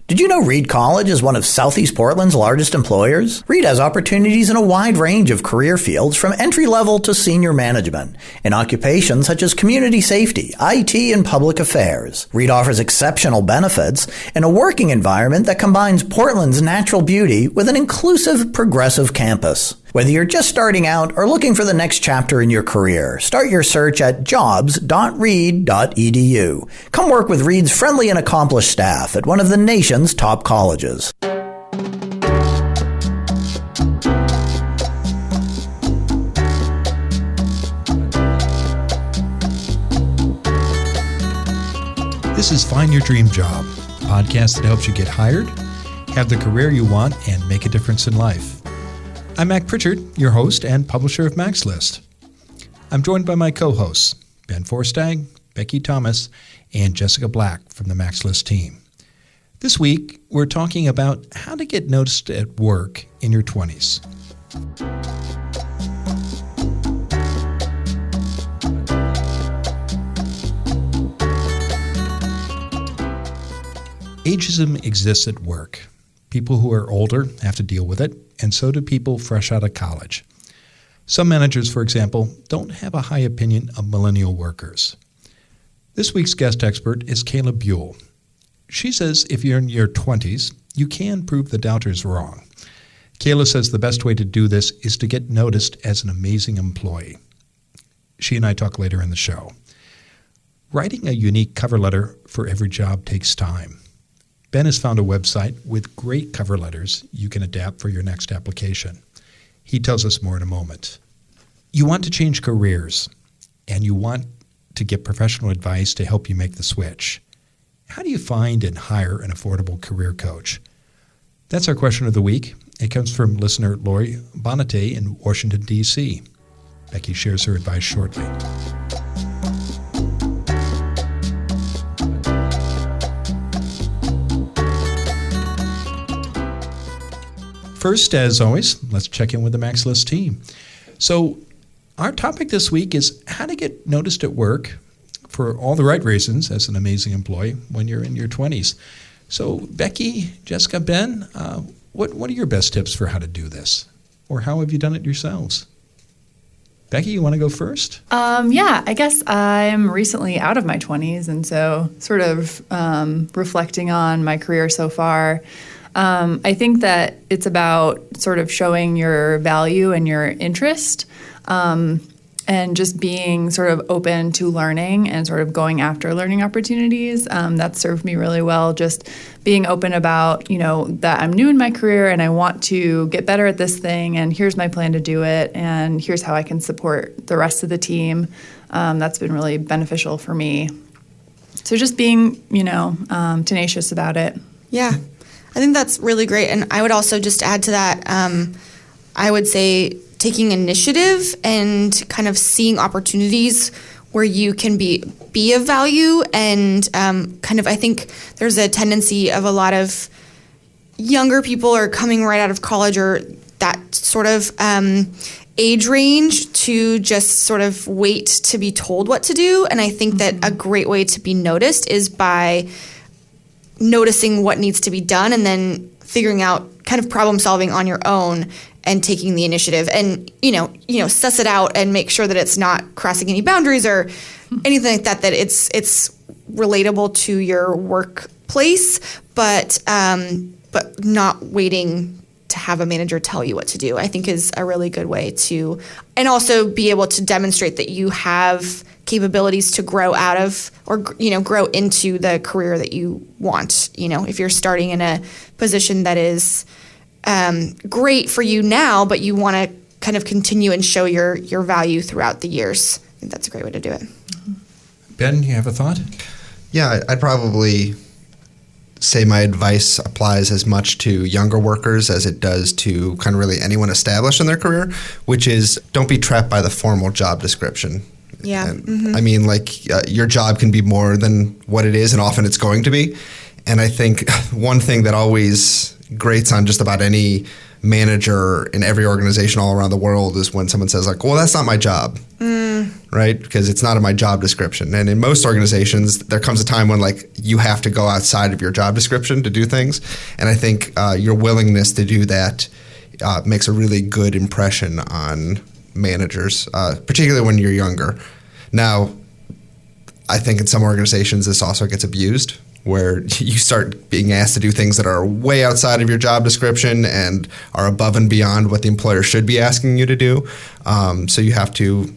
Did you know Reed College is one of Southeast Portland's largest employers? Reed has opportunities in a wide range of career fields from entry-level to senior management in occupations such as community safety, IT, and public affairs. Reed offers exceptional benefits in a working environment that combines Portland's natural beauty with an inclusive, progressive campus. Whether you're just starting out or looking for the next chapter in your career, start your search at jobs.reed.edu. Come work with Reed's friendly and accomplished staff at one of the nation's top colleges. This is Find Your Dream Job, a podcast that helps you get hired, have the career you want, and make a difference in life. I'm Mac Pritchard, your host and publisher of Mac's List. I'm joined by my co-hosts, Ben Forstag, Becky Thomas, and Jessica Black from the Mac's List team. This week, we're talking about how to get noticed at work in your 20s. Ageism exists at work. People who are older have to deal with it, and so do people fresh out of college. Some managers, for example, don't have a high opinion of millennial workers. This week's guest expert is Kayla Buell. She says if you're in your 20s, you can prove the doubters wrong. Kayla says the best way to do this is to get noticed as an amazing employee. She and I talk later in the show. Writing a unique cover letter for every job takes time. Ben has found a website with great cover letters you can adapt for your next application. He tells us more in a moment. You want to change careers, and you want to get professional advice to help you make the switch. How do you find and hire an affordable career coach? That's our question of the week. It comes from listener Lori Bonate in Washington, D.C. Becky shares her advice shortly. First, as always, let's check in with the Mac's List team. So our topic this week is how to get noticed at work for all the right reasons as an amazing employee when you're in your 20s. So Becky, Jessica, Ben, what are your best tips for how to do this? Or how have you done it yourselves? Becky, you want to go first? Yeah, I guess I'm recently out of my 20s, and so sort of reflecting on my career so far. I think that it's about sort of showing your value and your interest and just being sort of open to learning and sort of going after learning opportunities. That served me really well, just being open about, that I'm new in my career and I want to get better at this thing, and here's my plan to do it, and here's how I can support the rest of the team. That's been really beneficial for me. So just being, tenacious about it. Yeah. I think that's really great. And I would also just add to that, I would say taking initiative and kind of seeing opportunities where you can be of value. And I think there's a tendency of a lot of younger people are coming right out of college or that sort of age range to just sort of wait to be told what to do. And I think that a great way to be noticed is by noticing what needs to be done and then figuring out kind of problem solving on your own and taking the initiative and, suss it out and make sure that it's not crossing any boundaries or anything like that, that it's relatable to your workplace, but not waiting to have a manager tell you what to do, I think is a really good way to, and also be able to demonstrate that you have capabilities to grow out of or, grow into the career that you want. If you're starting in a position that is great for you now, but you want to kind of continue and show your value throughout the years, I think that's a great way to do it. Ben, you have a thought? Yeah, I'd probably say my advice applies as much to younger workers as it does to kind of really anyone established in their career, which is don't be trapped by the formal job description. Yeah. I mean, your job can be more than what it is, and often it's going to be. And I think one thing that always grates on just about any manager in every organization all around the world is when someone says, well, that's not my job. right? Because it's not in my job description. And in most organizations, there comes a time when like you have to go outside of your job description to do things. And I think your willingness to do that makes a really good impression on managers, particularly when you're younger. Now, I think in some organizations this also gets abused, where you start being asked to do things that are way outside of your job description and are above and beyond what the employer should be asking you to do. So you have to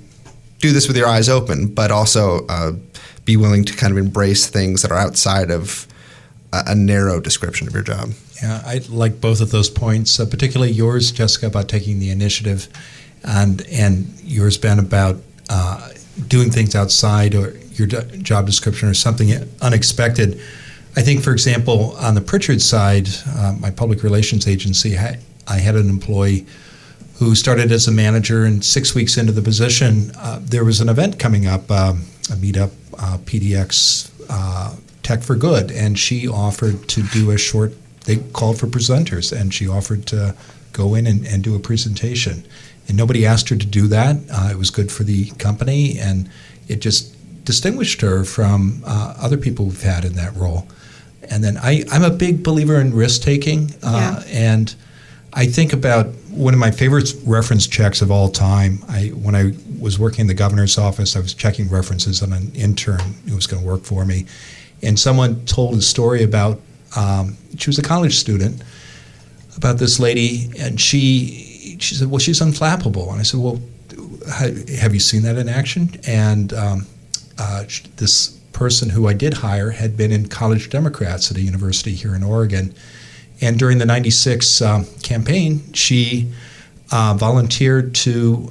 do this with your eyes open, but also be willing to kind of embrace things that are outside of a narrow description of your job. Yeah, I like both of those points, particularly yours, Jessica, about taking the initiative, and yours, Ben, about doing things outside or your job description or something unexpected. I think, for example, on the Pritchard side, my public relations agency, I had an employee who started as a manager, and 6 weeks into the position, there was an event coming up, a meetup, PDX Tech for Good, and she offered to do they called for presenters, and she offered to go in and do a presentation. And nobody asked her to do that. It was good for the company, and it just distinguished her from other people we've had in that role. And then I'm a big believer in risk-taking, and I think about one of my favorite reference checks of all time. When I was working in the governor's office, I was checking references on an intern who was going to work for me, and someone told a story about, she was a college student, about this lady, and she said, well, she's unflappable. And I said, well, have you seen that in action? And this person who I did hire had been in College Democrats at a university here in Oregon. And during the 96 campaign, she volunteered to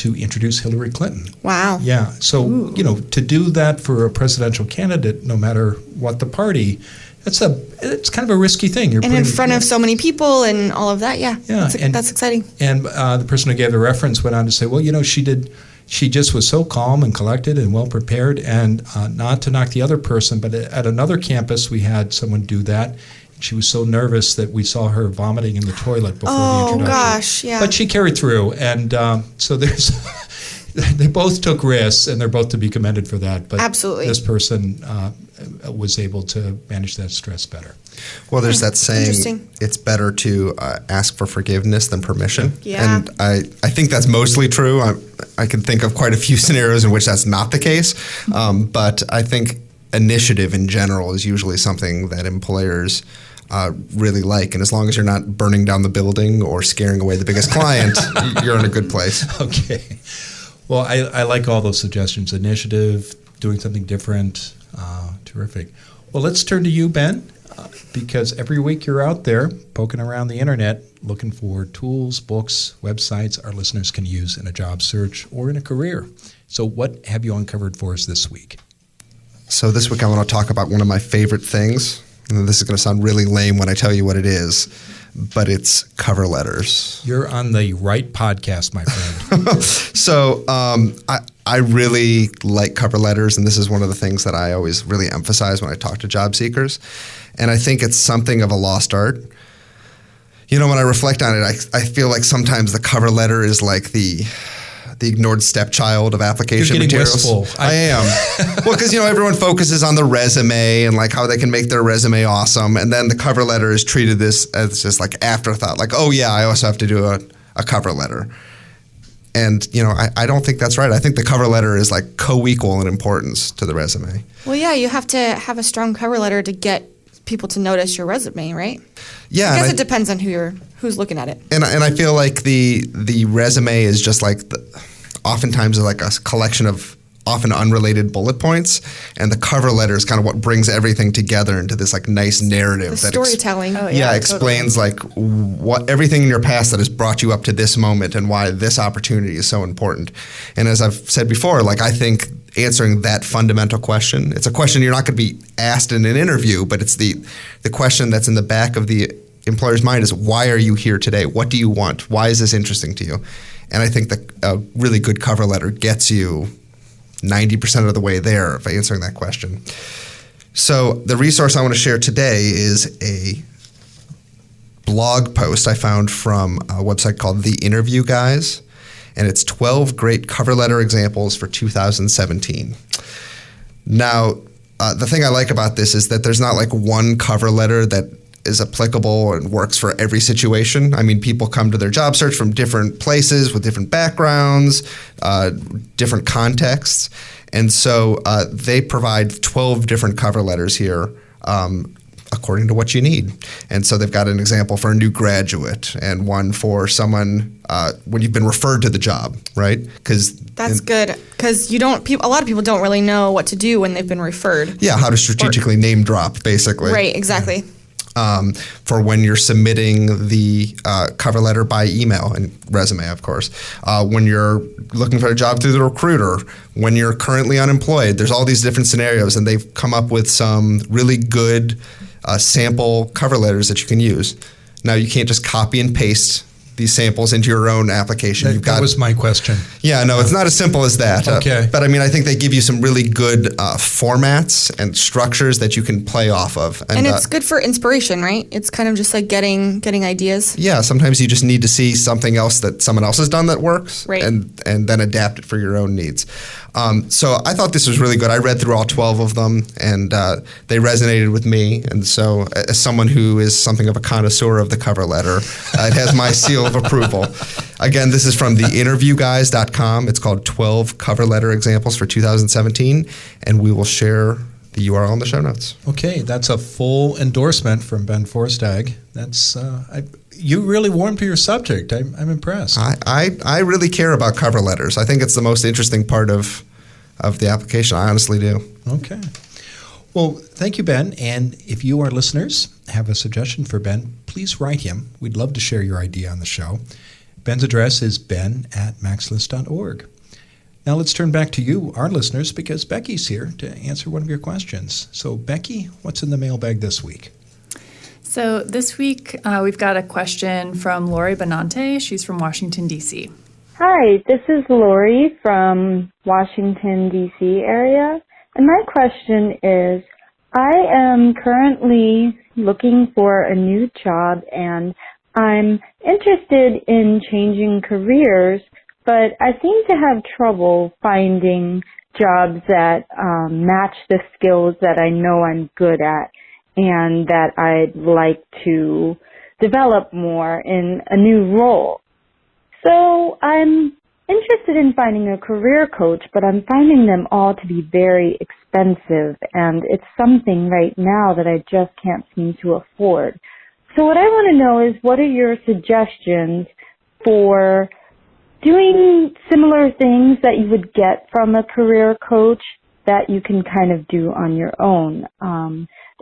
introduce Hillary Clinton. Wow. Yeah. So, to do that for a presidential candidate, no matter what the party, it's kind of a risky thing. And in front of so many people and all of that, yeah. That's exciting. And the person who gave the reference went on to say, well, she just was so calm and collected and well prepared, and not to knock the other person, but at another campus we had someone do that. She was so nervous that we saw her vomiting in the toilet before the introduction. Oh gosh, yeah. But she carried through, and so there's they both took risks, and they're both to be commended for that. But absolutely, this person was able to manage that stress better. Well, there's that saying, it's better to ask for forgiveness than permission. Yeah. And I think that's mostly true. I can think of quite a few scenarios in which that's not the case. But I think initiative in general is usually something that employers really like. And as long as you're not burning down the building or scaring away the biggest client, you're in a good place. Okay. Well, I like all those suggestions. Initiative, doing something different. Terrific. Well, let's turn to you, Ben, because every week you're out there poking around the internet looking for tools, books, websites our listeners can use in a job search or in a career. So what have you uncovered for us this week? So this week I want to talk about one of my favorite things. And this is going to sound really lame when I tell you what it is, but it's cover letters. You're on the right podcast, my friend. So I really like cover letters, and this is one of the things that I always really emphasize when I talk to job seekers. And I think it's something of a lost art. When I reflect on it, I feel like sometimes the cover letter is like the ignored stepchild of application You're getting materials. wistful. I am. Well, because everyone focuses on the resume and like how they can make their resume awesome, and then the cover letter is treated as just like afterthought. Like, oh yeah, I also have to do a cover letter. And I don't think that's right. I think the cover letter is like co-equal in importance to the resume. Well, yeah, you have to have a strong cover letter to get people to notice your resume, right? Yeah, I guess it depends on who's looking at it. And I feel like the resume is just like oftentimes like a collection of often unrelated bullet points, and the cover letter is kind of what brings everything together into this like nice narrative. The storytelling. Explains like what everything in your past that has brought you up to this moment and why this opportunity is so important. And as I've said before, like I think answering that fundamental question, it's a question you're not going to be asked in an interview, but it's the question that's in the back of the employer's mind is, why are you here today? What do you want? Why is this interesting to you? And I think that a really good cover letter gets you 90% of the way there of answering that question. So the resource I want to share today is a blog post I found from a website called The Interview Guys. and it's 12 great cover letter examples for 2017. Now, the thing I like about this is that there's not like one cover letter that is applicable and works for every situation. I mean, people come to their job search from different places with different backgrounds, different contexts. And so they provide 12 different cover letters here according to what you need. And so they've got an example for a new graduate and one for someone when you've been referred to the job, right? That's good, because a lot of people don't really know what to do when they've been referred. Yeah, how to strategically name drop, basically. Right, exactly. For when you're submitting the cover letter by email and resume, of course. When you're looking for a job through the recruiter, when you're currently unemployed, there's all these different scenarios, and they've come up with some really good sample cover letters that you can use. Now, you can't just copy and paste these samples into your own application. That was my question. Yeah, no, it's not as simple as that. Okay. But I mean, I think they give you some really good formats and structures that you can play off of. And it's good for inspiration, right? It's kind of just like getting ideas. Yeah, sometimes you just need to see something else that someone else has done that works, right, and then adapt it for your own needs. So I thought this was really good. I read through all 12 of them, and they resonated with me. And so as someone who is something of a connoisseur of the cover letter, it has my seal of approval. Again, this is from theinterviewguys.com. It's called 12 Cover Letter Examples for 2017, and we will share the URL in the show notes. Okay, that's a full endorsement from Ben Forstag. That's you really warmed to your subject. I'm impressed. I really care about cover letters. I think it's the most interesting part of the application. I honestly do. Okay. Well, thank you, Ben. And if you, our listeners, have a suggestion for Ben, please write him. We'd love to share your idea on the show. Ben's address is ben@maxlist.org. Now let's turn back to you, our listeners, because Becky's here to answer one of your questions. So, Becky, what's in the mailbag this week? So this week we've got a question from Lori Benante. She's from Washington, D.C. Hi, this is Lori from Washington, D.C. area. And my question is, I am currently looking for a new job and I'm interested in changing careers, but I seem to have trouble finding jobs that match the skills that I know I'm good at and that I'd like to develop more in a new role. So I'm interested in finding a career coach, but I'm finding them all to be very expensive, and it's something right now that I just can't seem to afford. So what I want to know is, what are your suggestions for doing similar things that you would get from a career coach that you can kind of do on your own?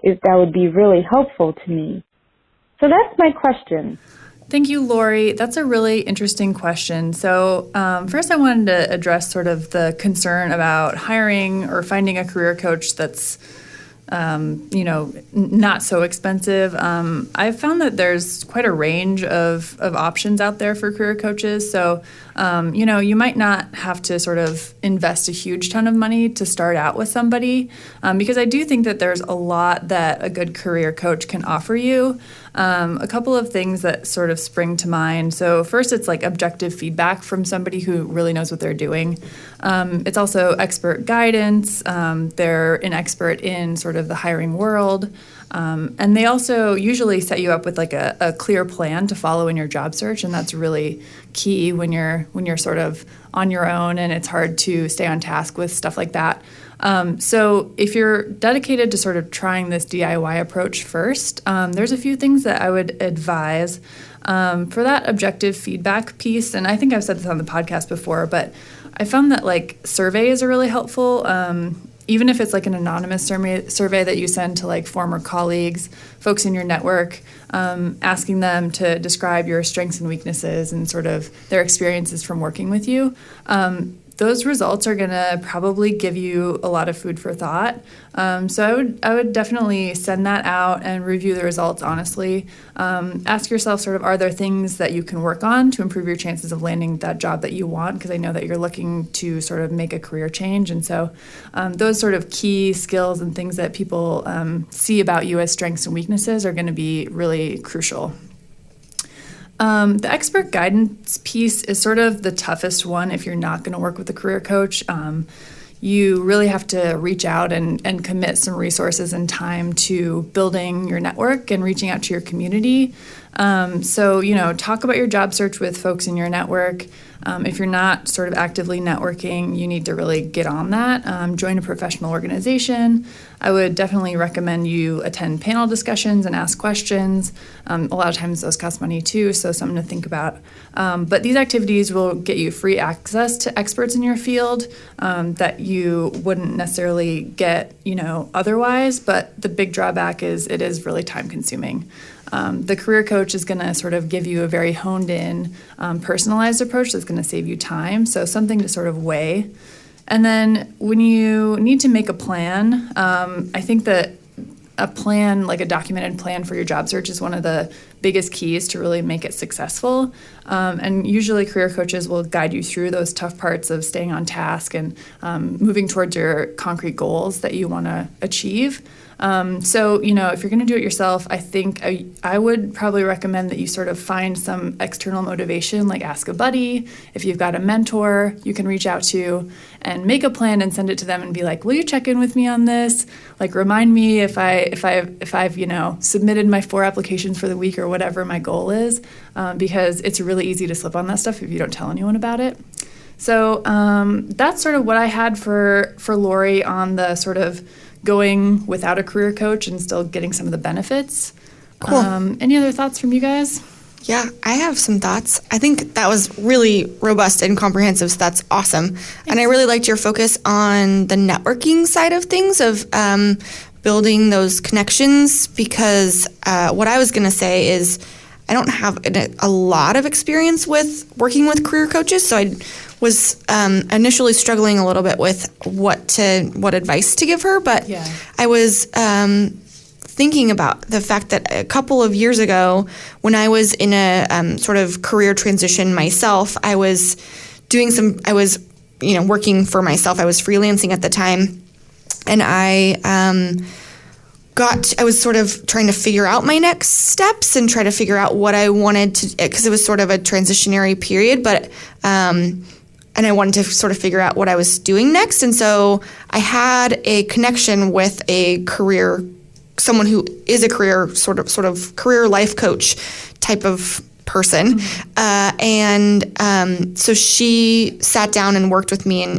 If that would be really helpful to me. So that's my question. Thank you, Lori. That's a really interesting question. So first I wanted to address sort of the concern about hiring or finding a career coach that's, not so expensive. I've found that there's quite a range of options out there for career coaches. So, you might not have to sort of invest a huge ton of money to start out with somebody, because I do think that there's a lot that a good career coach can offer you. A couple of things that sort of spring to mind. So first, it's like objective feedback from somebody who really knows what they're doing. It's also expert guidance. They're an expert in sort of the hiring world. And they also usually set you up with like a clear plan to follow in your job search, and that's really key when you're sort of on your own and it's hard to stay on task with stuff like that. So if you're dedicated to sort of trying this DIY approach first, there's a few things that I would advise. For that objective feedback piece, and I think I've said this on the podcast before, but I found that like surveys are really helpful. Even if it's like an anonymous survey that you send to like former colleagues, folks in your network, asking them to describe your strengths and weaknesses and sort of their experiences from working with you. Those results are going to probably give you a lot of food for thought. So I would definitely send that out and review the results honestly. Ask yourself sort of, are there things that you can work on to improve your chances of landing that job that you want? Because I know that you're looking to sort of make a career change. And so those sort of key skills and things that people see about you as strengths and weaknesses are going to be really crucial. The expert guidance piece is sort of the toughest one if you're not going to work with a career coach. You really have to reach out and commit some resources and time to building your network and reaching out to your community. So, talk about your job search with folks in your network. If you're not sort of actively networking, you need to really get on that. Join a professional organization. I would definitely recommend you attend panel discussions and ask questions. A lot of times those cost money too, so something to think about. But these activities will get you free access to experts in your field that you wouldn't necessarily get, otherwise. But the big drawback is it is really time consuming. The career coach is going to sort of give you a very honed in, personalized approach that's going to save you time. So something to sort of weigh. And then when you need to make a plan, I think that a plan, like a documented plan for your job search, is one of the biggest keys to really make it successful. And usually career coaches will guide you through those tough parts of staying on task and moving towards your concrete goals that you want to achieve. So, if you're going to do it yourself, I think I would probably recommend that you sort of find some external motivation, like ask a buddy. If you've got a mentor you can reach out to and make a plan and send it to them and be like, will you check in with me on this? Like, remind me if I've submitted my 4 applications for the week or whatever my goal is, because it's really easy to slip on that stuff if you don't tell anyone about it. So that's sort of what I had for Lori on the sort of going without a career coach and still getting some of the benefits. Cool. Any other thoughts from you guys? Yeah, I have some thoughts. I think that was really robust and comprehensive, so that's awesome. Thanks. And I really liked your focus on the networking side of things, of building those connections, because what I was going to say is I don't have a lot of experience with working with career coaches, so I was initially struggling a little bit with what advice to give her, but yeah. I was thinking about the fact that a couple of years ago, when I was in a sort of career transition myself, I was working for myself. I was freelancing at the time, and I was sort of trying to figure out my next steps and try to figure out what I wanted to, because it was sort of a transitionary period, but and I wanted to sort of figure out what I was doing next. And so I had a connection with someone who is a career sort of career life coach type of person. Mm-hmm. So she sat down and worked with me,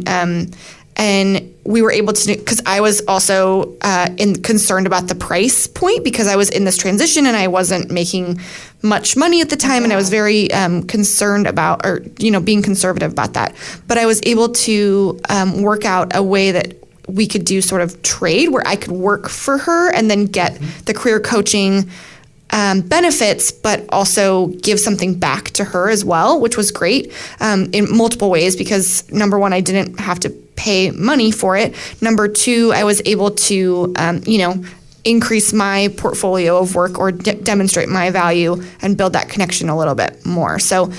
and we were able to, because I was also concerned about the price point, because I was in this transition and I wasn't making much money at the time, and I was very concerned about, being conservative about that. But I was able to work out a way that we could do sort of trade, where I could work for her and then get the career coaching benefits, but also give something back to her as well, which was great in multiple ways, because number one, I didn't have to pay money for it. Number two, I was able to, increase my portfolio of work, or demonstrate my value and build that connection a little bit more. So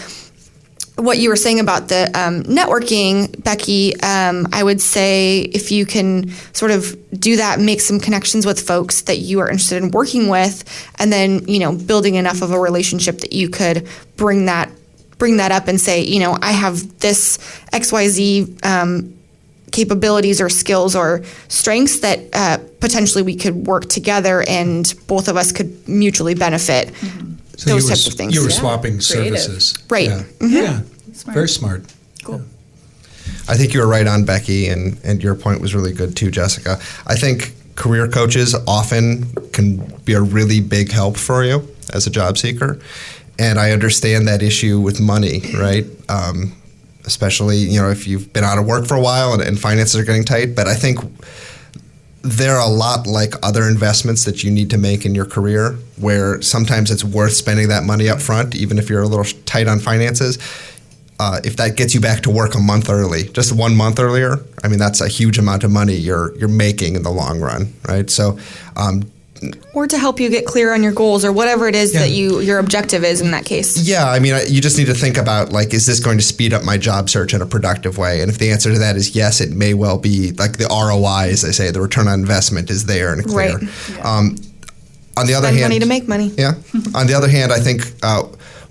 what you were saying about the networking, Becky, I would say if you can sort of do that, make some connections with folks that you are interested in working with, and then, building enough of a relationship that you could bring that up and say, I have this XYZ capabilities or skills or strengths that potentially we could work together and both of us could mutually benefit. Mm-hmm. So those types of things. You were swapping services. Right. Yeah. Mm-hmm. Yeah. Smart. Very smart. Cool. Yeah. I think you were right on, Becky, and your point was really good too, Jessica. I think career coaches often can be a really big help for you as a job seeker. And I understand that issue with money, right? Especially, if you've been out of work for a while and finances are getting tight. But I think they're a lot like other investments that you need to make in your career, where sometimes it's worth spending that money up front, even if you're a little tight on finances. If that gets you back to work a month early, just 1 month earlier, I mean, that's a huge amount of money you're making in the long run, right? So, or to help you get clear on your goals or whatever it is that your objective is in that case. Yeah, I mean, you just need to think about, like, is this going to speed up my job search in a productive way? And if the answer to that is yes, it may well be, like, the ROI, as they say, the return on investment is there and clear. Right. On the other hand, money to make money. Yeah. On the other hand, I think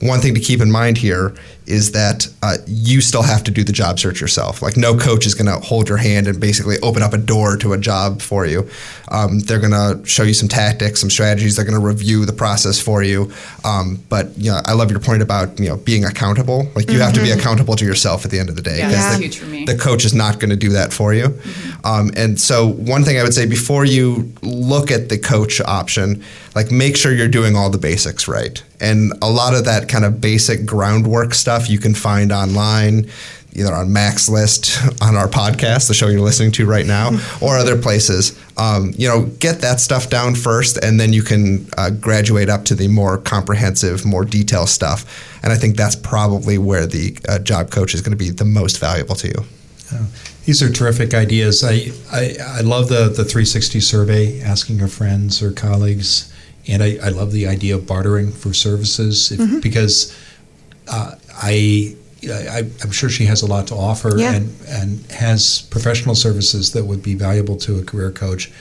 one thing to keep in mind here is that you still have to do the job search yourself. Like no coach is going to hold your hand and basically open up a door to a job for you. They're going to show you some tactics, some strategies. They're going to review the process for you. But I love your point about being accountable. Like you have to be accountable to yourself at the end of the day. Yeah, that's huge for me. The coach is not going to do that for you. And so one thing I would say before you look at the coach option, like make sure you're doing all the basics right. And a lot of that kind of basic groundwork stuff you can find online, either on Mac's List, on our podcast, the show you're listening to right now, or other places. Get that stuff down first, and then you can graduate up to the more comprehensive, more detailed stuff. And I think that's probably where the job coach is going to be the most valuable to you. These are terrific ideas. I love the 360 survey, asking your friends or colleagues, and I love the idea of bartering for services because I'm sure she has a lot to offer and has professional services that would be valuable to a career coach.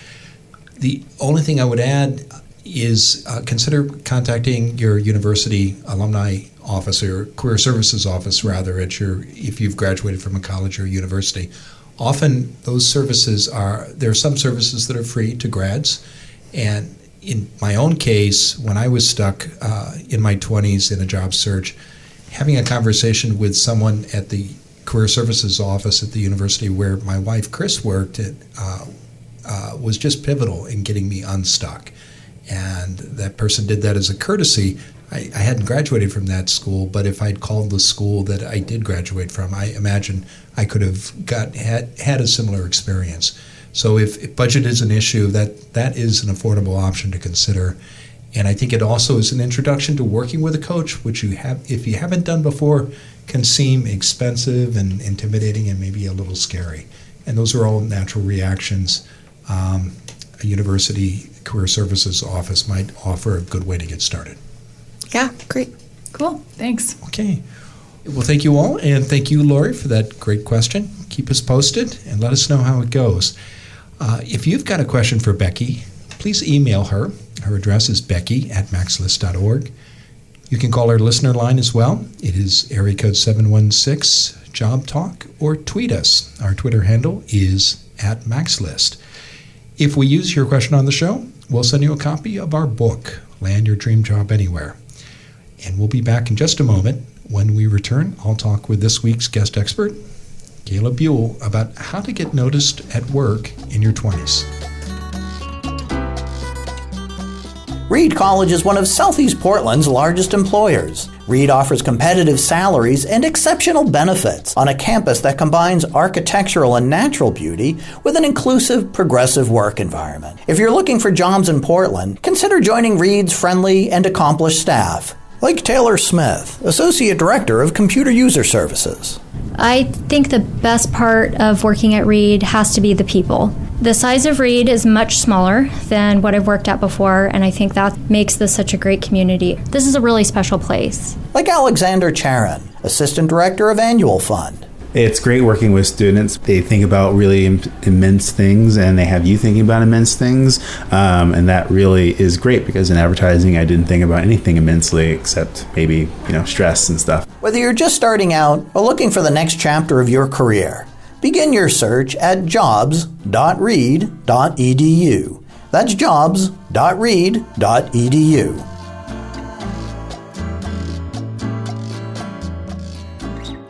The only thing I would add is consider contacting your university alumni office or career services office rather if you've graduated from a college or university. Often those services there are some services that are free to grads, and in my own case, when I was stuck in my 20s in a job search, having a conversation with someone at the career services office at the university where my wife Chris worked was just pivotal in getting me unstuck. And that person did that as a courtesy. I hadn't graduated from that school, but if I'd called the school that I did graduate from, I imagine I could have had a similar experience. So if budget is an issue, that is an affordable option to consider. And I think it also is an introduction to working with a coach, which if you haven't done before, can seem expensive and intimidating and maybe a little scary. And those are all natural reactions. A university career services office might offer a good way to get started. Yeah, great. Cool. Thanks. Okay. Well, thank you all, and thank you, Lori, for that great question. Keep us posted and let us know how it goes. If you've got a question for Becky, please email her. Her address is becky@maxlist.org. You can call our listener line as well. It is area code 716-JOB-TALK, or tweet us. Our Twitter handle is @MaxList. If we use your question on the show, we'll send you a copy of our book, Land Your Dream Job Anywhere. And we'll be back in just a moment. When we return, I'll talk with this week's guest expert, Kayla Buell, about how to get noticed at work in your 20s. Reed College is one of Southeast Portland's largest employers. Reed offers competitive salaries and exceptional benefits on a campus that combines architectural and natural beauty with an inclusive, progressive work environment. If you're looking for jobs in Portland, consider joining Reed's friendly and accomplished staff, like Taylor Smith, Associate Director of Computer User Services. I think the best part of working at Reed has to be the people. The size of Reed is much smaller than what I've worked at before, and I think that makes this such a great community. This is a really special place. Like Alexander Charon, Assistant Director of Annual Fund. It's great working with students. They think about really immense things, and they have you thinking about immense things. And that really is great, because in advertising, I didn't think about anything immensely except maybe, stress and stuff. Whether you're just starting out or looking for the next chapter of your career, begin your search at jobs.reed.edu. That's jobs.reed.edu.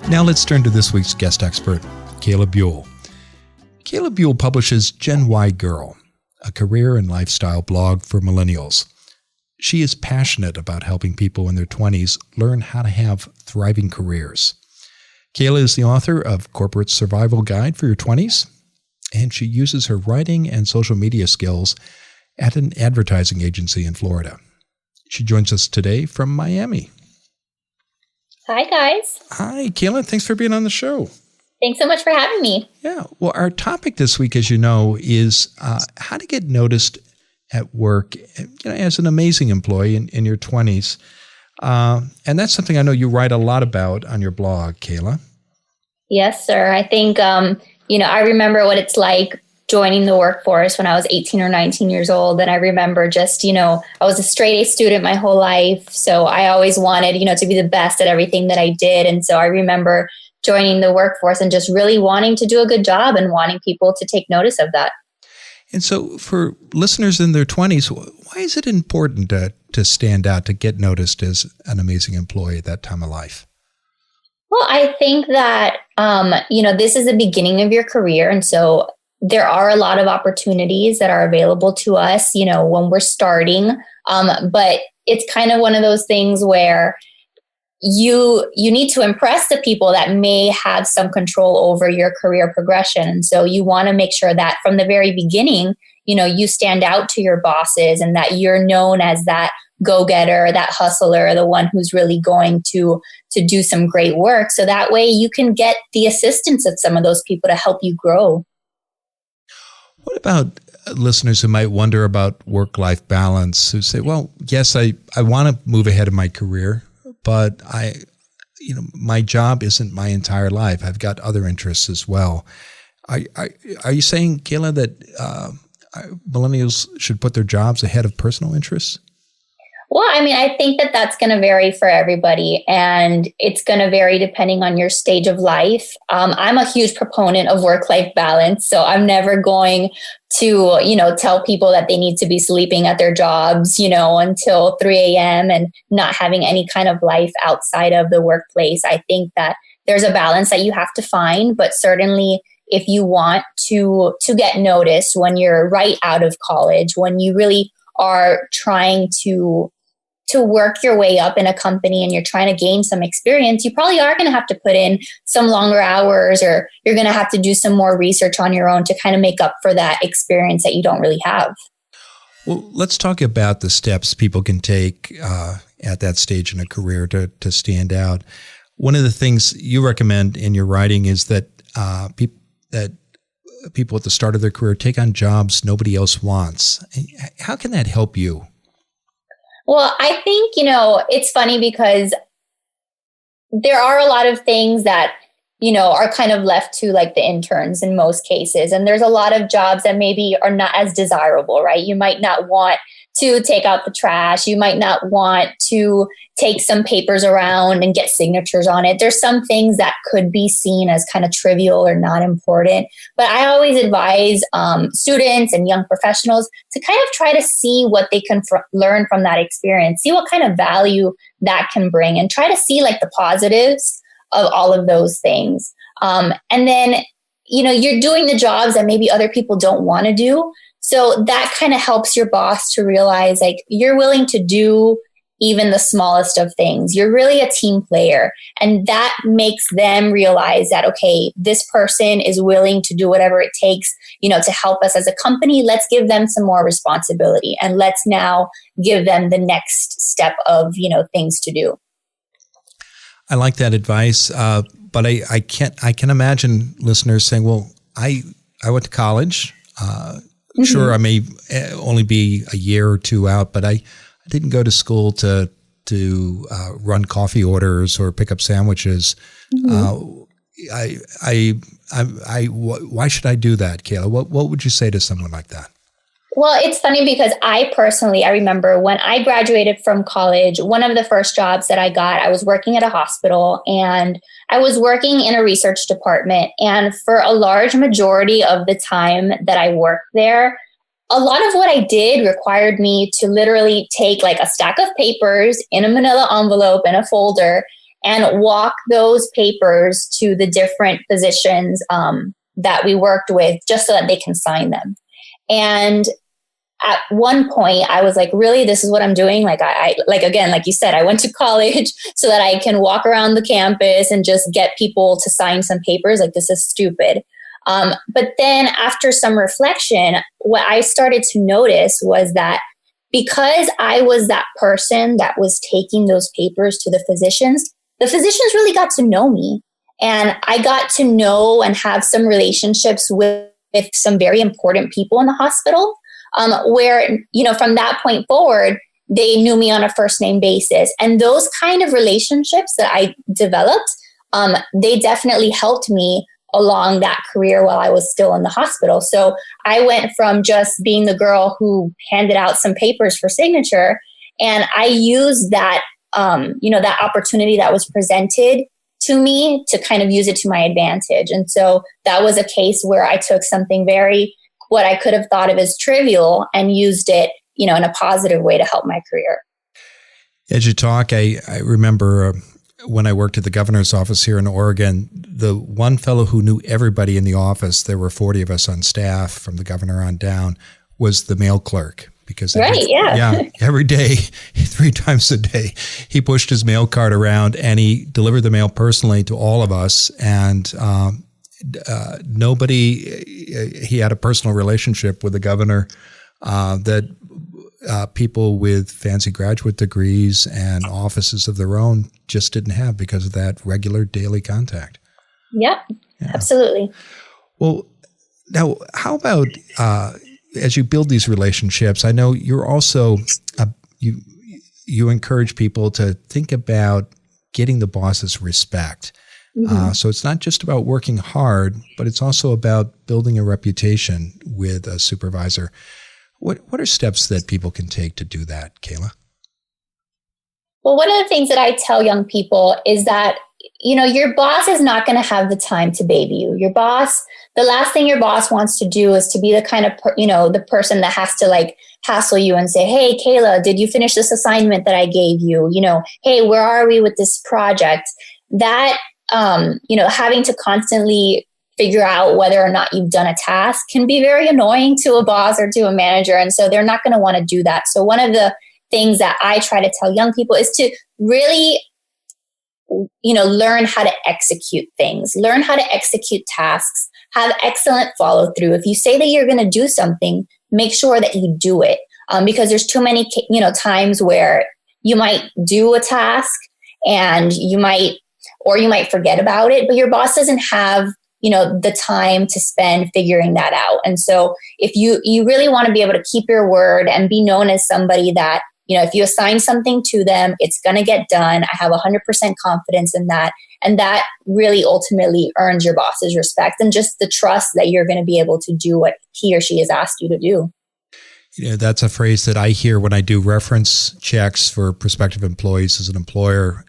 Now let's turn to this week's guest expert, Kayla Buell. Kayla Buell publishes Gen Y Girl, a career and lifestyle blog for millennials. She is passionate about helping people in their 20s learn how to have thriving careers. Kayla is the author of Corporate Survival Guide for Your 20s, and she uses her writing and social media skills at an advertising agency in Florida. She joins us today from Miami. Hi, guys. Hi, Kayla. Thanks for being on the show. Thanks so much for having me. Yeah. Well, our topic this week, as you know, is how to get noticed at work, as an amazing employee in your 20s. And that's something I know you write a lot about on your blog, Kayla. Yes, sir. I think, I remember what it's like joining the workforce when I was 18 or 19 years old. And I remember just, I was a straight A student my whole life. So I always wanted, to be the best at everything that I did. And so I remember joining the workforce and just really wanting to do a good job and wanting people to take notice of that. And so for listeners in their 20s, why is it important to stand out, to get noticed as an amazing employee at that time of life? Well, I think that, this is the beginning of your career. And so there are a lot of opportunities that are available to us, when we're starting. But it's kind of one of those things where you need to impress the people that may have some control over your career progression. And so you want to make sure that from the very beginning, you stand out to your bosses and that you're known as that go-getter, that hustler, the one who's really going to do some great work. So that way you can get the assistance of some of those people to help you grow. What about listeners who might wonder about work-life balance, who say, well, yes, I want to move ahead in my career, but my job isn't my entire life. I've got other interests as well. Are you saying, Kayla, that millennials should put their jobs ahead of personal interests? Well, I think that that's going to vary for everybody, and it's going to vary depending on your stage of life. I'm a huge proponent of work-life balance, so I'm never going to, tell people that they need to be sleeping at their jobs, until 3 a.m. and not having any kind of life outside of the workplace. I think that there's a balance that you have to find, but certainly if you want to get noticed when you're right out of college, when you really are trying to work your way up in a company and you're trying to gain some experience, you probably are going to have to put in some longer hours, or you're going to have to do some more research on your own to kind of make up for that experience that you don't really have. Well, let's talk about the steps people can take at that stage in a career to stand out. One of the things you recommend in your writing is that people at the start of their career take on jobs nobody else wants. How can that help you? Well, I think, it's funny because there are a lot of things that, are kind of left to like the interns in most cases. And there's a lot of jobs that maybe are not as desirable, right? You might not want to take out the trash. You might not want to take some papers around and get signatures on it. There's some things that could be seen as kind of trivial or not important. But I always advise students and young professionals to kind of try to see what they can learn from that experience, see what kind of value that can bring, and try to see like the positives of all of those things. And then, you're doing the jobs that maybe other people don't want to do. So that kind of helps your boss to realize like you're willing to do even the smallest of things. You're really a team player. And that makes them realize that, okay, this person is willing to do whatever it takes, to help us as a company. Let's give them some more responsibility, and let's now give them the next step of, things to do. I like that advice. But I can imagine listeners saying, well, I went to college. Sure, I may only be a year or two out, but I didn't go to school to run coffee orders or pick up sandwiches. Why should I do that, Kayla? What would you say to someone like that? Well, it's funny because I remember when I graduated from college, one of the first jobs that I got, I was working at a hospital and I was working in a research department. And for a large majority of the time that I worked there, a lot of what I did required me to literally take like a stack of papers in a manila envelope in a folder and walk those papers to the different physicians that we worked with just so that they can sign them. And at one point I was like, really, this is what I'm doing? Like again, like you said, I went to college so that I can walk around the campus and just get people to sign some papers. Like, this is stupid. But then after some reflection, what I started to notice was that because I was that person that was taking those papers to the physicians really got to know me. And I got to know and have some relationships with some very important people in the hospital, where, from that point forward, they knew me on a first name basis. And those kind of relationships that I developed, they definitely helped me along that career while I was still in the hospital. So I went from just being the girl who handed out some papers for signature, and I used that, that opportunity that was presented to me to kind of use it to my advantage. And so that was a case where I took something what I could have thought of as trivial and used it, in a positive way to help my career. As you talk, I remember when I worked at the governor's office here in Oregon, the one fellow who knew everybody in the office, there were 40 of us on staff from the governor on down, was the mail clerk. Because every day, 3 times a day, he pushed his mail cart around and he delivered the mail personally to all of us. And he had a personal relationship with the governor that people with fancy graduate degrees and offices of their own just didn't have because of that regular daily contact. Yep, yeah. Absolutely. Well, now, how about as you build these relationships, I know you're also, you encourage people to think about getting the boss's respect. Mm-hmm. So it's not just about working hard, but it's also about building a reputation with a supervisor. What are steps that people can take to do that, Kayla? Well, one of the things that I tell young people is that, your boss is not going to have the time to baby you. The last thing your boss wants to do is to be the kind of, the person that has to hassle you and say, hey, Kayla, did you finish this assignment that I gave you? Hey, where are we with this project? That, having to constantly figure out whether or not you've done a task can be very annoying to a boss or to a manager. And so they're not going to want to do that. So one of the things that I try to tell young people is to really, learn how to execute things, learn how to execute tasks, have excellent follow through. If you say that you're going to do something, make sure that you do it. Because there's too many, times where you might do a task and you might forget about it, but your boss doesn't have the time to spend figuring that out. And so if you really want to be able to keep your word and be known as somebody that, if you assign something to them, it's going to get done. I have 100% confidence in that. And that really ultimately earns your boss's respect and just the trust that you're going to be able to do what he or she has asked you to do. That's a phrase that I hear when I do reference checks for prospective employees as an employer.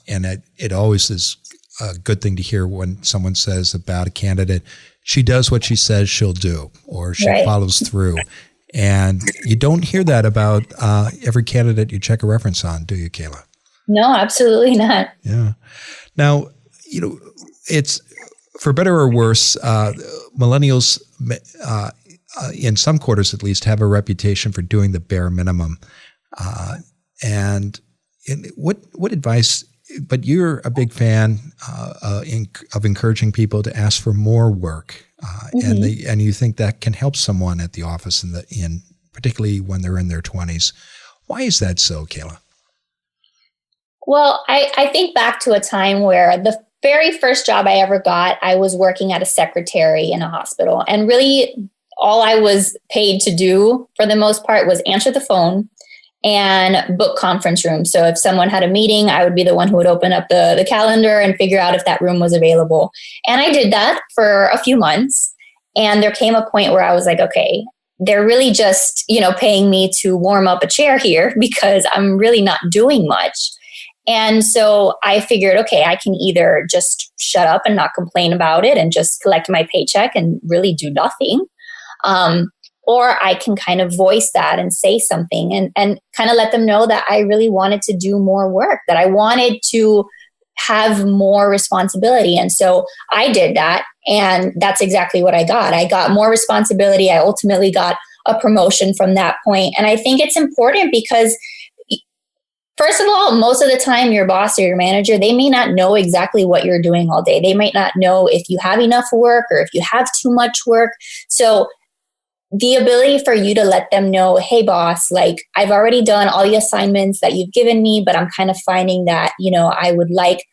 And it always is a good thing to hear when someone says about a candidate, she does what she says she'll do, or she follows through. And you don't hear that about every candidate you check a reference on, do you, Kayla? No, absolutely not. Yeah. Now, it's for better or worse, millennials, in some quarters at least, have a reputation for doing the bare minimum. And what advice? But you're a big fan of encouraging people to ask for more work, and you think that can help someone at the office in particularly when they're in their 20s. Why is that so, Kayla? Well, I think back to a time where the very first job I ever got, I was working at a secretary in a hospital, and really all I was paid to do for the most part was answer the phone and book conference rooms. So if someone had a meeting, I would be the one who would open up the calendar and figure out if that room was available. And I did that for a few months. And there came a point where I was like, okay, they're really just, paying me to warm up a chair here because I'm really not doing much. And so I figured, okay, I can either just shut up and not complain about it and just collect my paycheck and really do nothing. Or I can kind of voice that and say something and kind of let them know that I really wanted to do more work, that I wanted to have more responsibility. And so I did that. And that's exactly what I got. I got more responsibility. I ultimately got a promotion from that point. And I think it's important because, first of all, most of the time your boss or your manager, they may not know exactly what you're doing all day. They might not know if you have enough work or if you have too much work. So the ability for you to let them know, hey, boss, I've already done all the assignments that you've given me, but I'm kind of finding that, I would like,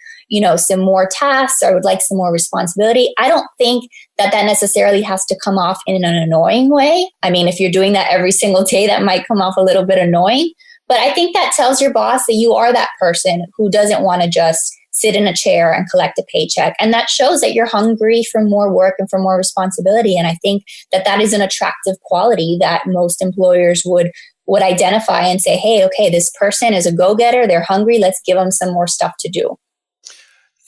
some more tasks, or I would like some more responsibility. I don't think that necessarily has to come off in an annoying way. I mean, if you're doing that every single day, that might come off a little bit annoying. But I think that tells your boss that you are that person who doesn't want to just sit in a chair and collect a paycheck. And that shows that you're hungry for more work and for more responsibility. And I think that that is an attractive quality that most employers would identify and say, hey, okay, this person is a go-getter. They're hungry. Let's give them some more stuff to do.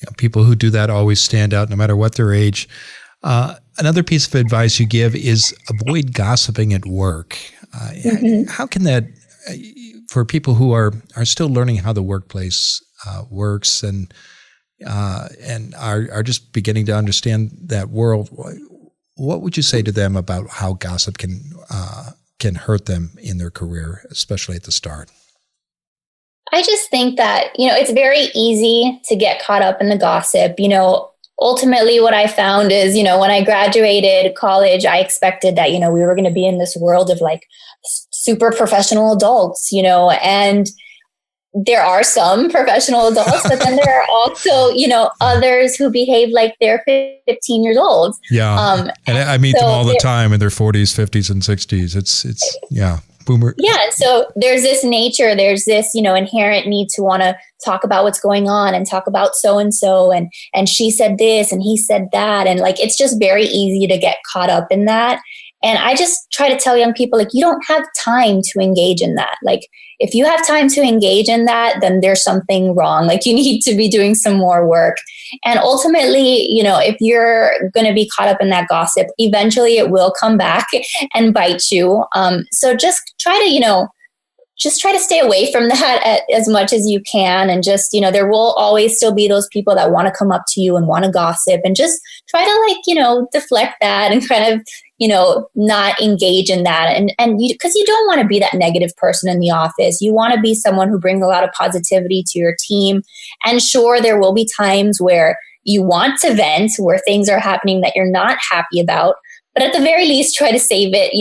Yeah, people who do that always stand out no matter what their age. Another piece of advice you give is avoid gossiping at work. How can that, for people who are still learning how the workplace works and are just beginning to understand that world, what would you say to them about how gossip can hurt them in their career, especially at the start? I just think that, it's very easy to get caught up in the gossip. Ultimately what I found is, when I graduated college, I expected that, we were going to be in this world of like super professional adults, and there are some professional adults, but then there are also, others who behave like they're 15 years old. Yeah. And I meet them all the time in their 40s, 50s, and 60s. It's boomer. Yeah. And so there's this nature, there's this, inherent need to want to talk about what's going on and talk about so-and-so and she said this and he said that. And like, it's just very easy to get caught up in that. And I just try to tell young people, like, you don't have time to engage in that. Like, if you have time to engage in that, then there's something wrong. Like, you need to be doing some more work. And ultimately, if you're going to be caught up in that gossip, eventually it will come back and bite you. So just try to stay away from that as much as you can. And just, there will always still be those people that want to come up to you and want to gossip, and just try to deflect that and kind of, not engage in that. And because you don't want to be that negative person in the office. You want to be someone who brings a lot of positivity to your team. And sure, there will be times where you want to vent, where things are happening that you're not happy about. But at the very least, try to save it,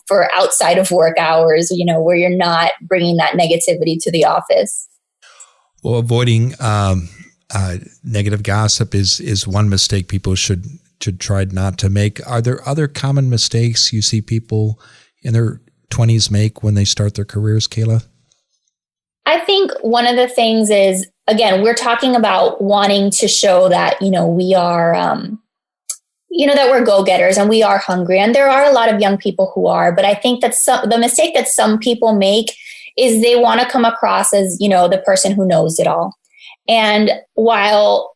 for outside of work hours, where you're not bringing that negativity to the office. Well, avoiding negative gossip is one mistake people should try not to make. Are there other common mistakes you see people in their 20s make when they start their careers, Kayla? I think one of the things is, again, we're talking about wanting to show that, we are, that we're go-getters and we are hungry. And there are a lot of young people who are, but I think that the mistake that some people make is they want to come across as, the person who knows it all. And while,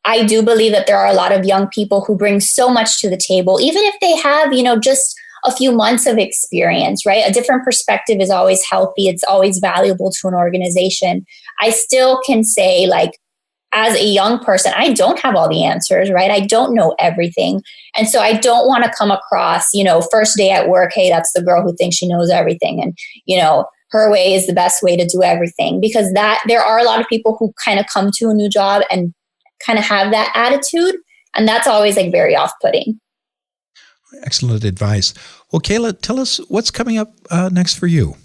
I do believe that there are a lot of young people who bring so much to the table, even if they have, just a few months of experience, right? A different perspective is always healthy. It's always valuable to an organization. I still can say, like, as a young person, I don't have all the answers, right? I don't know everything. And so I don't want to come across, first day at work, hey, that's the girl who thinks she knows everything. And, her way is the best way to do everything, because there are a lot of people who kind of come to a new job and kind of have that attitude. And that's always like very off-putting. Excellent advice. Well, Kayla, tell us what's coming up next for you.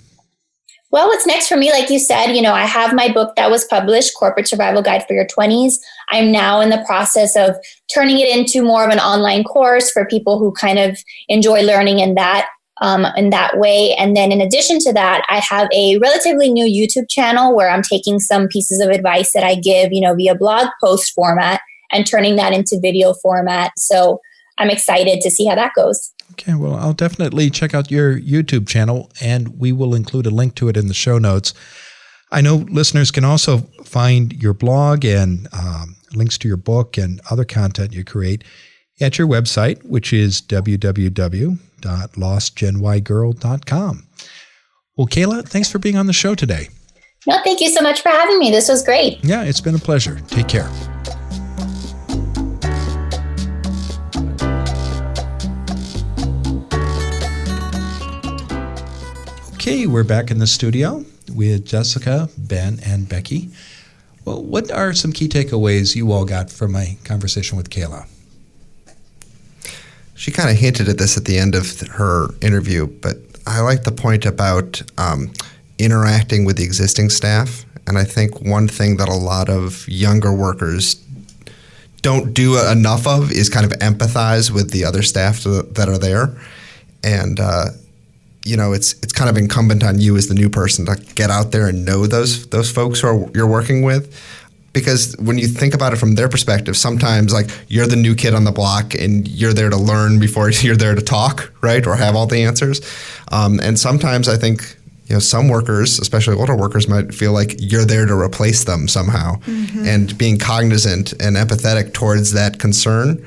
Well, what's next for me, like you said, I have my book that was published, Corporate Survival Guide for Your 20s. I'm now in the process of turning it into more of an online course for people who kind of enjoy learning in that way. And then in addition to that, I have a relatively new YouTube channel where I'm taking some pieces of advice that I give, via blog post format and turning that into video format. So I'm excited to see how that goes. Okay, well, I'll definitely check out your YouTube channel, and we will include a link to it in the show notes. I know listeners can also find your blog and links to your book and other content you create at your website, which is www.lostgenygirl.com. Well, Kayla, thanks for being on the show today. No, thank you so much for having me. This was great. Yeah, it's been a pleasure. Take care. Okay, we're back in the studio with Jessica, Ben, and Becky. Well, what are some key takeaways you all got from my conversation with Kayla? She kind of hinted at this at the end of her interview, but I like the point about interacting with the existing staff. And I think one thing that a lot of younger workers don't do enough of is kind of empathize with the other staff that are there. And it's kind of incumbent on you as the new person to get out there and know those folks who you're working with. because when you think about it from their perspective, sometimes like you're the new kid on the block and you're there to learn before you're there to talk, right? Or have all the answers. And sometimes I think, some workers, especially older workers, might feel like you're there to replace them somehow. Mm-hmm. And being cognizant and empathetic towards that concern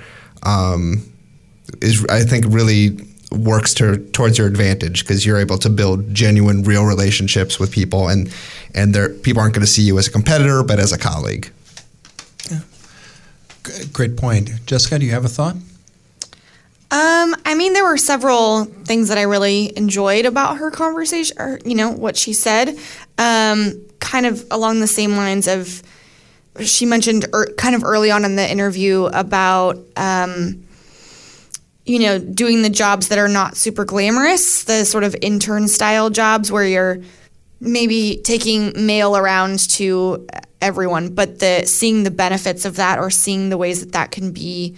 is, I think, really works towards your advantage, because you're able to build genuine, real relationships with people, and people aren't going to see you as a competitor, but as a colleague. Yeah. Great point. Jessica, do you have a thought? There were several things that I really enjoyed about her conversation, or, what she said, kind of along the same lines of, she mentioned kind of early on in the interview about, doing the jobs that are not super glamorous, the sort of intern style jobs where you're maybe taking mail around to everyone, but seeing the benefits of that, or seeing the ways that can be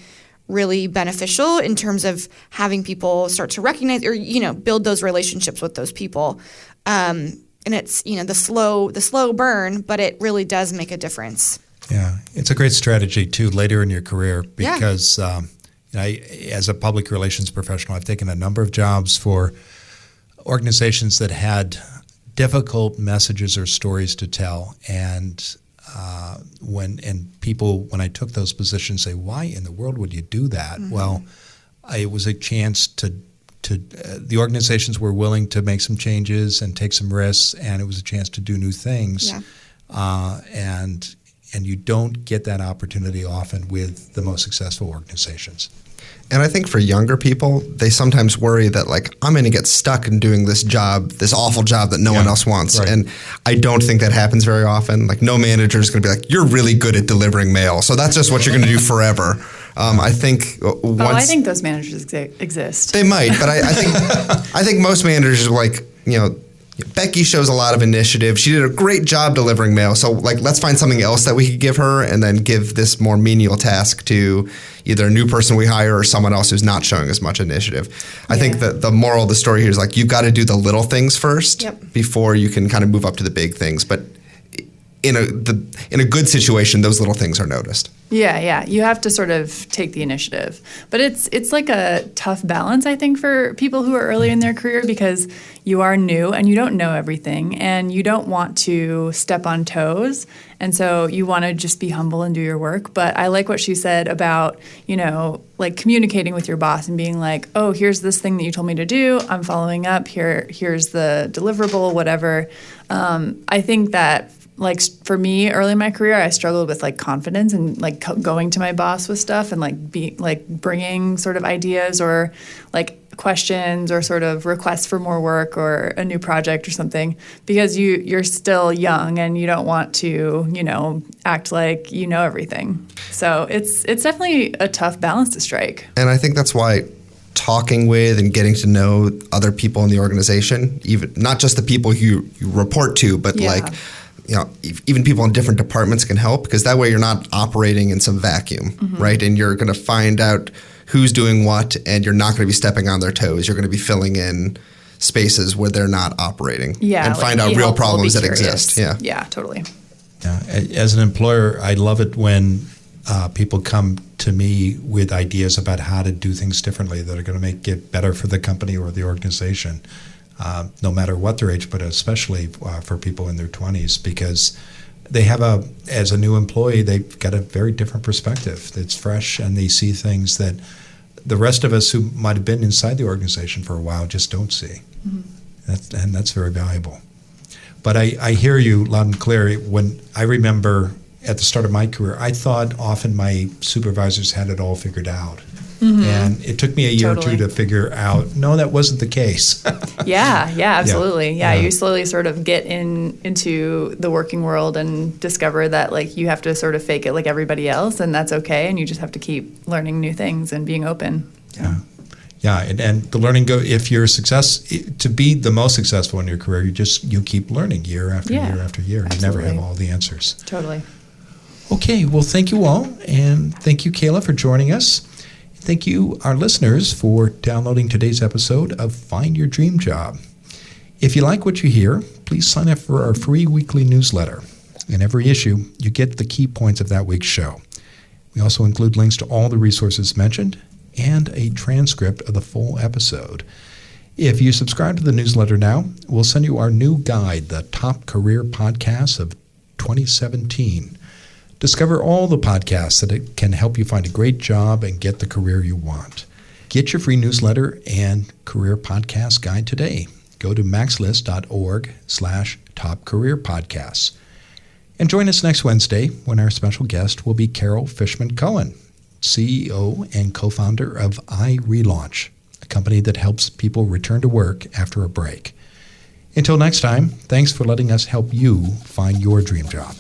really beneficial in terms of having people start to recognize or, build those relationships with those people. And it's, the slow burn, but it really does make a difference. Yeah. It's a great strategy too later in your career, because as a public relations professional, I've taken a number of jobs for organizations that had difficult messages or stories to tell. And when I took those positions, say, why in the world would you do that? Mm-hmm. Well, it was a chance to the organizations were willing to make some changes and take some risks, and it was a chance to do new things. Yeah. And you don't get that opportunity often with the most successful organizations. And I think for younger people, they sometimes worry that, like, I'm going to get stuck in doing this job, this awful job that no one else wants. Right. And I don't think that happens very often. Like, no manager is going to be like, you're really good at delivering mail, so that's just what you're going to do forever. I think I think those managers exist. They might, but I think most managers are like, Becky shows a lot of initiative. She did a great job delivering mail. So, let's find something else that we could give her, and then give this more menial task to either a new person we hire or someone else who's not showing as much initiative. I think that the moral of the story here is, like, you've got to do the little things first before you can kind of move up to the big things. But in a good situation, those little things are noticed. Yeah. You have to sort of take the initiative. But it's like a tough balance, I think, for people who are early in their career, because you are new and you don't know everything, and you don't want to step on toes. And so you want to just be humble and do your work. But I like what she said about, communicating with your boss and being like, oh, here's this thing that you told me to do. I'm following up. Here's the deliverable, whatever. I think that, for me, early in my career, I struggled with confidence and going to my boss with stuff and bringing sort of ideas or questions or sort of requests for more work or a new project or something, because you're still young and you don't want to, act like you know everything. So it's definitely a tough balance to strike. And I think that's why talking with and getting to know other people in the organization, even not just the people you report to, but even people in different departments can help, because that way you're not operating in some vacuum, right? And you're going to find out who's doing what, and you're not going to be stepping on their toes. You're going to be filling in spaces where they're not operating, and find out real problems that exist. Yeah, totally. Yeah. As an employer, I love it when people come to me with ideas about how to do things differently that are going to make it better for the company or the organization. No matter what their age, but especially for people in their 20s, because they have as a new employee, they've got a very different perspective. It's fresh, and they see things that the rest of us who might have been inside the organization for a while just don't see. And that's very valuable. But I hear you loud and clear. When I remember at the start of my career, I thought often my supervisors had it all figured out. And it took me a year or two to figure out, no, that wasn't the case. Yeah, absolutely. Yeah, you slowly sort of get into the working world and discover that you have to sort of fake it like everybody else, and that's okay, and you just have to keep learning new things and being open. Yeah, and the learning if you're to be the most successful in your career, you keep learning year after year after year. Absolutely. You never have all the answers. Totally. Okay, well, thank you all, and thank you, Kayla, for joining us. Thank you, our listeners, for downloading today's episode of Find Your Dream Job. If you like what you hear, please sign up for our free weekly newsletter. In every issue, you get the key points of that week's show. We also include links to all the resources mentioned and a transcript of the full episode. If you subscribe to the newsletter now, we'll send you our new guide, the Top Career Podcasts of 2017. Discover all the podcasts that can help you find a great job and get the career you want. Get your free newsletter and career podcast guide today. Go to maxlist.org/topcareerpodcasts. And join us next Wednesday when our special guest will be Carol Fishman-Cohen, CEO and co-founder of iRelaunch, a company that helps people return to work after a break. Until next time, thanks for letting us help you find your dream job.